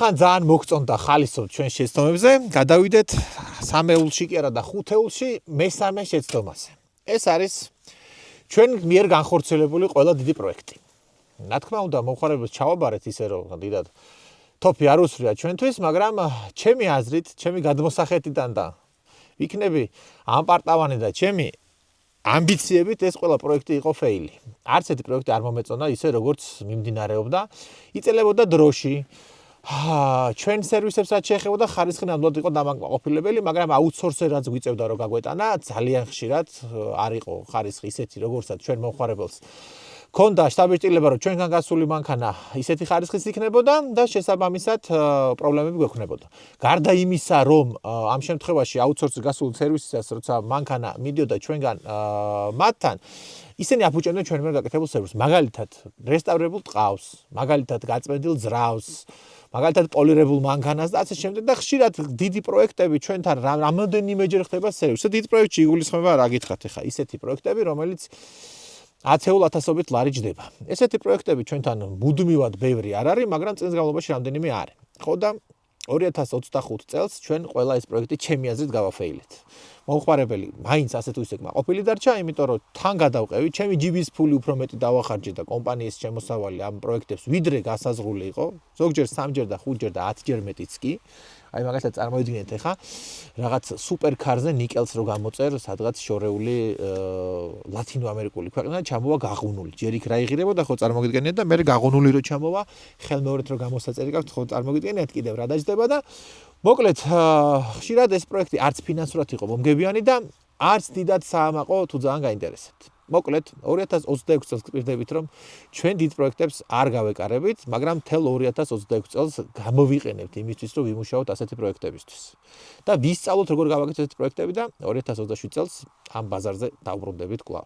ხან ძალიან მოგწონდა ხალისობ ჩვენ შეცდომებზე, გადავიდეთ სამეულში კი არა და ხუთეულში მესამე შეცდომაზე. ეს არის ჩვენ მიერ განხორციელებული ყველა დიდი პროექტი. რა თქმა უნდა, მომხმარებელს ჩავაბარეთ ისე რომ დიდად თოფი არ უსვრია ჩვენთვის, მაგრამ ჩემი აზრით, ჩემი გადმოსახედიდან და ვიქნები ამპარტავანი და ჩემი ამბიციებით ეს ყველა პროექტი იყო ფეილი. არც ერთი პროექტი არ მომეწონა ისე როგორც მიმდინარეობდა, იწელებოდა დროში. ჩვენ სერვისებსაც შეეხებოდა ხარისხი ნამდვილად იყო დამაკმაყოფილებელი, მაგრამ აუთსორსერაც გვიწევდა რომ გაგვეტანა, ძალიან ხშირად არ იყო ხარისხი ისეთი, როგორცაც ჩვენ მომხმარებელს ქონდა შტაბ-ჭრილება, რომ ჩვენგან გასული მანქანა ისეთი ხარისხის იქნებოდა და შესაბამისად პრობლემები გვექნებოდა. გარდა იმისა, რომ ამ შემთხვევაში აუთსორსზე გასულ სერვისისას, როცა მანქანა მიდიოდა ჩვენგან მათთან, ისინი აფუჭებდნენ ჩვენ მიერ გაკეთებულ სერვისს. მაგალითად, რესტავრებულ ტყავს, მაგალითად, გაწმენდილ ძრავს, მაგალითად, პოლირებულ მანქანას და ასე შემდეგ და ხშირად დიდი პროექტები ჩვენთან რამდენიმეჯერ ხდება სერვისი. დიდ პროექტში იგულისხმება რა გითხრათ ახლა, ისეთი პროექტები, რომელიც 10-ეულ ათასობით ლარი ჯდება. ესეთი პროექტები ჩვენთან მუდმივად ბევრი არ არის, მაგრამ წელს განმავლობაში რამდენიმე არის. ხო და 2025 წელს ჩვენ ყველა ეს პროექტი ჩემი აზრით გავაფეილეთ. მომხმარებელი მაინც ასე თუ ისე კმაყოფილი დარჩა, იმიტომ რომ თან გადავყევი, ჩემი ჯიბის ფული უფრო მეტი დავახარჯე და კომპანიის შემოსავალი ამ პროექტებს ვიდრე გასაზღვრული იყო, ზოგჯერ 3ჯერ და 5ჯერ და 10ჯერ მეტიც კი. აი მაგალითად წარმოიდგინეთ ახლა რაღაც სუპერკარზე ნიკელს რო გამოწერ სადღაც შორეული ლათინო ამერიკული ქვეყანა ჩამოვა გაღუნული. ჯერ იქ რა იღირებოდა ხო წარმოგიდგენიათ და მე გაღუნული რო ჩამოვა, ხელმეორედ რო გამოსაწერი გაქვთ ხო წარმოგიდგენიათ კიდევ რა დაждდება და მოკლედ ხშირად ეს პროექტი არც ფინანსურად იყო მომგებიანი და არც დიდად საამაყო თუ ძალიან გაინტერესებთ. მოკლედ 2026 წელს გვპირდებით რომ ჩვენ დიდ პროექტებს არ გავეკარებით, მაგრამ მთელ 2026 წელს გამოვიყენებთ იმისთვის რომ ვიმუშაოთ ასეთი პროექტებისთვის. და ვისწავლოთ როგორ გავაკეთოთ ესეთი პროექტები და 2027 წელს ამ ბაზარზე დავბრუნდებით კვლავ.